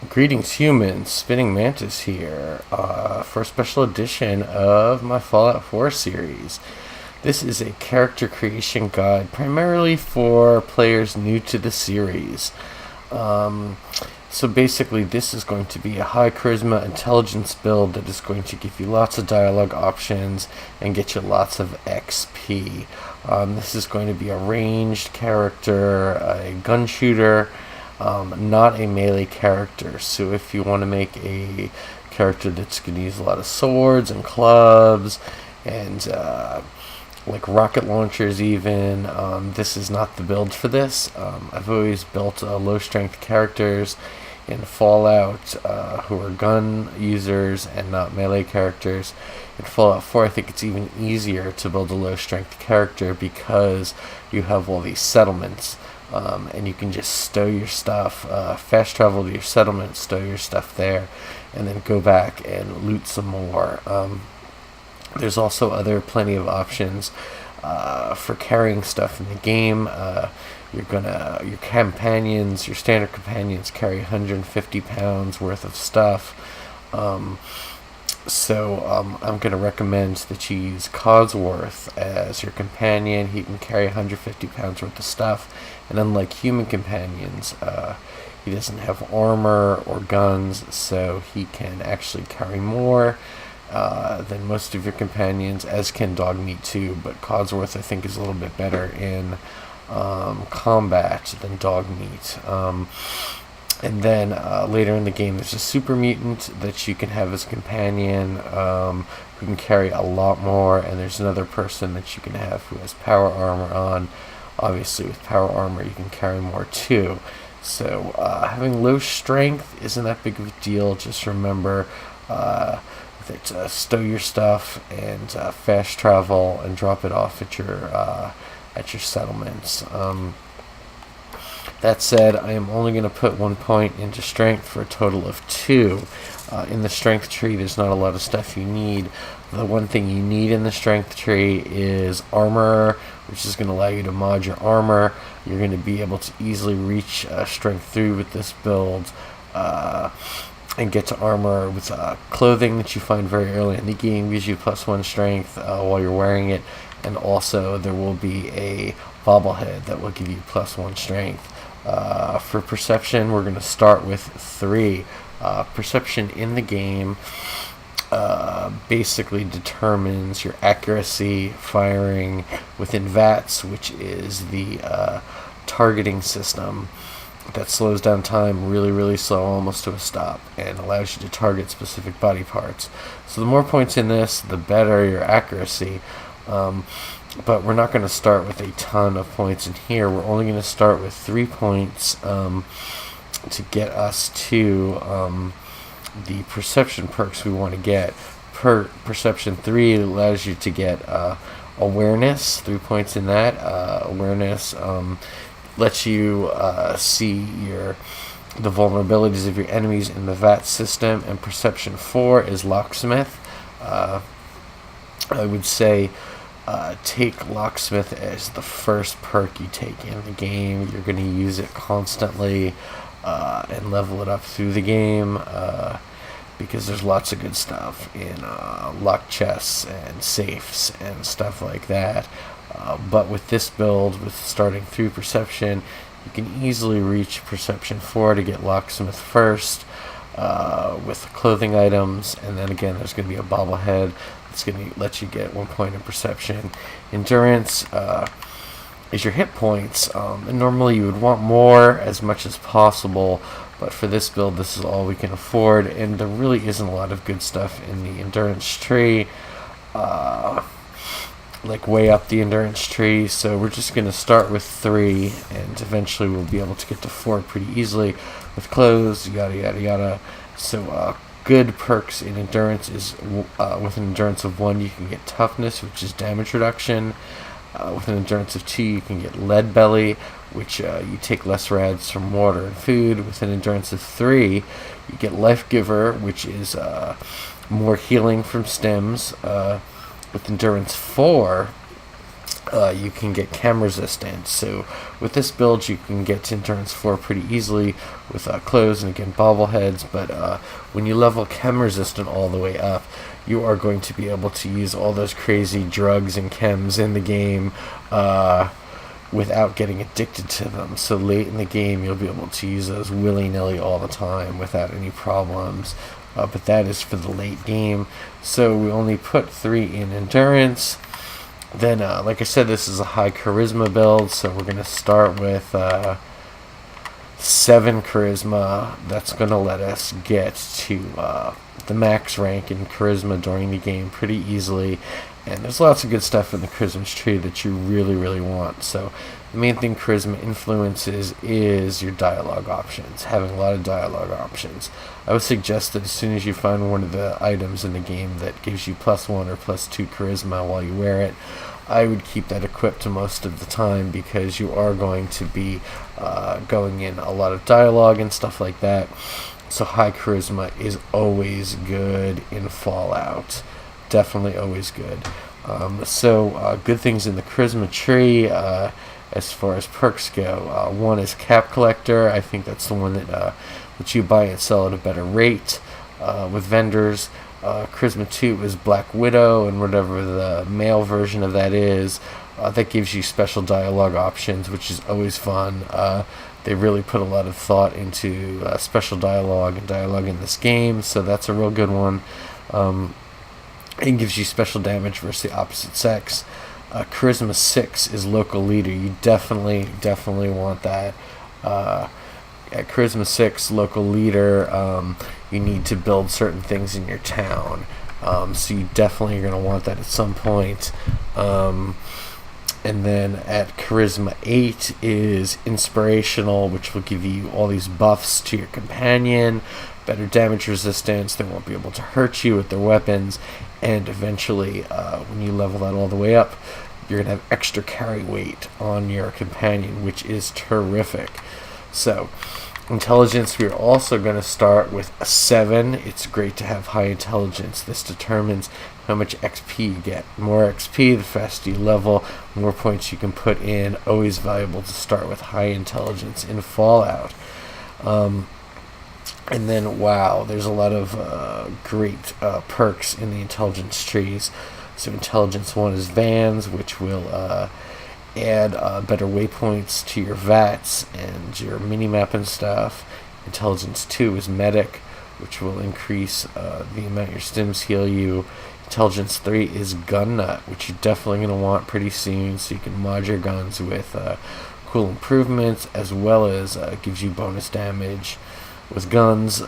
Greetings, humans. Spinning Mantis here for a special edition of my Fallout 4 series. This is a character creation guide primarily for players new to the series. So basically, this is going to be a high charisma intelligence build that is going to give you lots of dialogue options and get you lots of XP. This is going to be a ranged character, a gun shooter, not a melee character. So if you want to make a character that's going to use a lot of swords and clubs and like rocket launchers even, this is not the build for this. I've always built low strength characters in Fallout who are gun users and not melee characters. In Fallout 4, I think it's even easier to build a low strength character because you have all these settlements. And you can just stow your stuff, fast travel to your settlement, stow your stuff there, and then go back and loot some more. There's also plenty of options for carrying stuff in the game. Your companions, your standard companions, carry 150 pounds worth of stuff. So I'm going to recommend that you use Codsworth as your companion. He can carry 150 pounds worth of stuff, and unlike human companions, he doesn't have armor or guns, so he can actually carry more than most of your companions, as can Dogmeat too, but Codsworth I think is a little bit better in combat than Dogmeat. And then later in the game, there's a super mutant that you can have as a companion who can carry a lot more, and there's another person that you can have who has power armor on. Obviously, with power armor, you can carry more too. So having low strength isn't that big of a deal. Just remember that stow your stuff and fast travel and drop it off at your settlements. That said, I am only going to put 1 point into strength for a total of 2. In the strength tree, there's not a lot of stuff you need. The one thing you need in the strength tree is armor, which is going to allow you to mod your armor. You're going to be able to easily reach strength 3 with this build and get to armor with clothing that you find very early in the game. Gives you +1 strength while you're wearing it, and also there will be a bobblehead that will give you +1 strength. For perception, we're going to start with 3. Perception in the game basically determines your accuracy firing within VATS, which is the targeting system that slows down time really, really slow, almost to a stop, and allows you to target specific body parts. So the more points in this, the better your accuracy. But we're not going to start with a ton of points in here. We're only going to start with 3 points to get us to the perception perks we want to get. Perception 3 allows you to get awareness, 3 points in that. Awareness lets you see the vulnerabilities of your enemies in the VAT system, and perception 4 is locksmith. I would say take locksmith as the first perk you take in the game. You're going to use it constantly and level it up through the game because there's lots of good stuff in lock chests and safes and stuff like that. But with this build, with starting through perception, you can easily reach perception 4 to get locksmith first with clothing items, and then again there's going to be a bobblehead that's going to let you get 1 point in perception. Endurance is your hit points, and normally you would want more as much as possible, but for this build this is all we can afford, and there really isn't a lot of good stuff in the endurance tree, like way up the endurance tree, so we're just going to start with 3, and eventually we'll be able to get to 4 pretty easily with clothes, yada yada yada. So good perks in endurance is with an endurance of 1 you can get toughness, which is damage reduction. With an endurance of 2 you can get lead belly, which you take less rads from water and food. With an endurance of 3 you get life giver, which is more healing from stems. With endurance 4 You can get chem resistance. So with this build, you can get to endurance 4 pretty easily with clothes and again bobbleheads. But when you level chem resistant all the way up, you are going to be able to use all those crazy drugs and chems in the game without getting addicted to them. So late in the game, you'll be able to use those willy-nilly all the time without any problems. But that is for the late game. So we only put 3 in endurance. Then, like I said, this is a high charisma build, so we're going to start with 7 charisma. That's going to let us get to the max rank in charisma during the game pretty easily. And there's lots of good stuff in the charisma's tree that you really, really want. So the main thing charisma influences is your dialogue options, having a lot of dialogue options. I would suggest that as soon as you find one of the items in the game that gives you +1 or +2 charisma while you wear it, I would keep that equipped most of the time, because you are going to be going in a lot of dialogue and stuff like that. So high charisma is always good in Fallout. Definitely always good. So good things in the charisma tree as far as perks go. One is Cap Collector. I think that's the one that you buy and sell at a better rate with vendors. Charisma 2 is Black Widow, and whatever the male version of that is, that gives you special dialogue options, which is always fun. They really put a lot of thought into special dialogue and dialogue in this game, so that's a real good one. It gives you special damage versus the opposite sex. Charisma 6 is Local Leader. You definitely want that. At Charisma 6, Local Leader, you need to build certain things in your town. So you definitely are going to want that at some point. And then at Charisma 8 is Inspirational, which will give you all these buffs to your companion, better damage resistance, they won't be able to hurt you with their weapons, and eventually, when you level that all the way up, you're going to have extra carry weight on your companion, which is terrific. So, intelligence, we're also going to start with a 7. It's great to have high intelligence. This determines how much XP you get. More XP, the faster you level, more points you can put in. Always valuable to start with high intelligence in Fallout. And then, wow, there's a lot of great perks in the intelligence trees. So intelligence 1 is Vans, which will add better waypoints to your VATs and your minimap and stuff. Intelligence 2 is Medic, which will increase the amount your stims heal you. Intelligence 3 is Gun Nut, which you're definitely going to want pretty soon, so you can mod your guns with cool improvements, as well as gives you bonus damage with guns.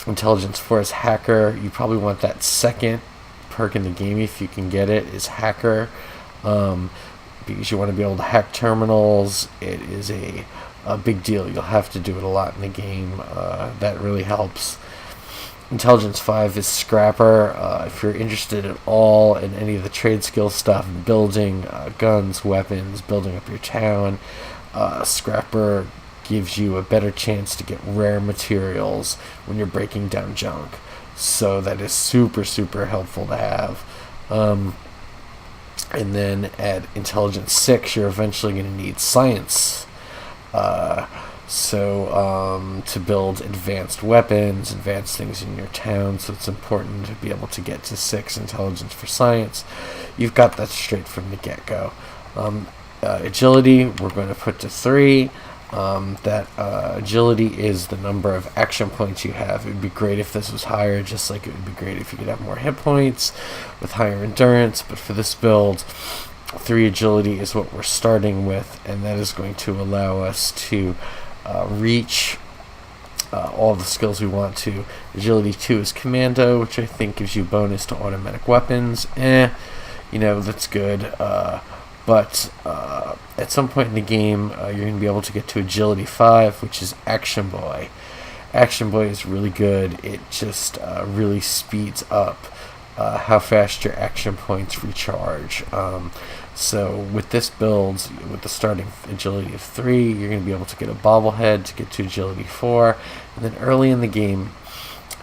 Intelligence 4 is Hacker. You probably want that second perk in the game if you can get it, is Hacker, because you want to be able to hack terminals. It is a big deal. You'll have to do it a lot in the game. That really helps. Intelligence 5 is Scrapper. If you're interested at all in any of the trade skill stuff, building guns, weapons, building up your town, Scrapper gives you a better chance to get rare materials when you're breaking down junk. So that is super, super helpful to have. And then at Intelligence 6, you're eventually going to need Science. To build advanced weapons, advanced things in your town, so it's important to be able to get to 6 intelligence for Science. You've got that straight from the get-go. Agility, we're going to put to 3. Agility is the number of action points you have. It would be great if this was higher, just like it would be great if you could have more hit points with higher endurance, but for this build, 3 agility is what we're starting with, and that is going to allow us to reach all the skills we want to. Agility 2 is Commando, which I think gives you bonus to automatic weapons. That's good. But at some point in the game, you're going to be able to get to Agility 5, which is Action Boy. Action Boy is really good. It just really speeds up how fast your action points recharge. So with this build, with the starting agility of 3, you're going to be able to get a bobblehead to get to agility 4. And then early in the game,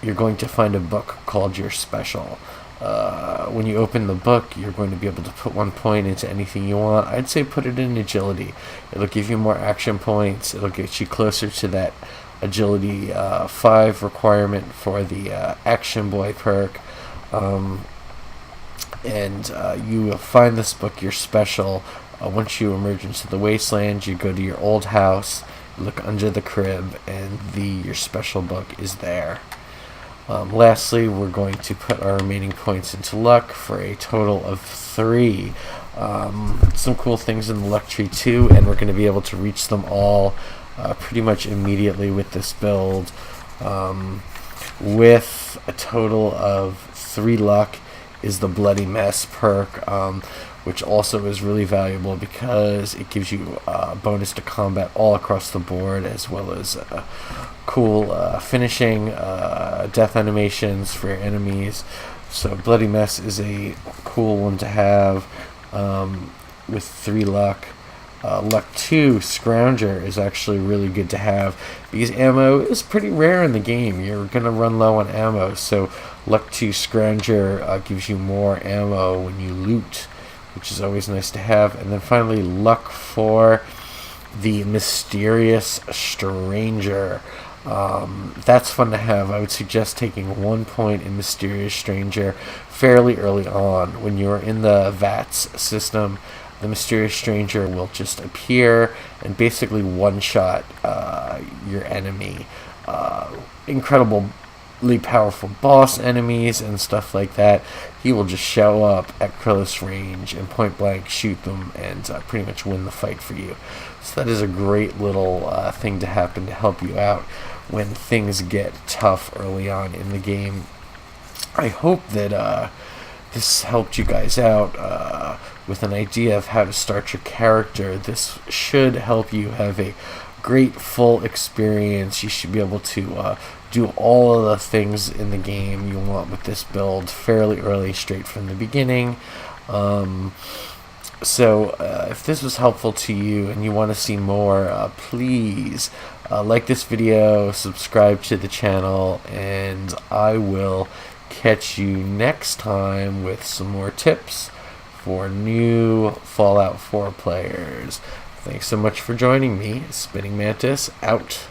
you're going to find a book called Your Special. when you open the book, you're going to be able to put 1 point into anything you want. I'd say put it in agility. It'll give you more action points. It'll get you closer to that agility 5 requirement for the action boy perk. And you will find this book your special. Once you emerge into the wasteland, you go to your old house, look under the crib, and your special book is there. Lastly, we're going to put our remaining points into luck for a total of 3. Some cool things in the luck tree too, and we're going to be able to reach them all pretty much immediately with this build, with a total of 3 luck is the Bloody Mess perk, which also is really valuable because it gives you bonus to combat all across the board, as well as cool finishing death animations for your enemies. So Bloody Mess is a cool one to have with 3 luck. Luck 2, Scrounger, is actually really good to have because ammo is pretty rare in the game. You're going to run low on ammo, so Luck 2 Scrounger gives you more ammo when you loot, which is always nice to have. And then finally, Luck 4, the Mysterious Stranger. That's fun to have. I would suggest taking 1 point in Mysterious Stranger fairly early on. When you're in the VATS system, the Mysterious Stranger will just appear and basically one-shot your enemy. Incredibly powerful boss enemies and stuff like that. He will just show up at close range and point blank shoot them and pretty much win the fight for you. So that is a great little thing to happen to help you out when things get tough early on in the game. I hope that this helped you guys out with an idea of how to start your character. This should help you have a great full experience. You should be able to do all of the things in the game you want with this build fairly early, straight from the beginning. So if this was helpful to you and you want to see more, please like this video, subscribe to the channel, and I will catch you next time with some more tips for new Fallout 4 players. Thanks so much for joining me. Spinning Mantis out.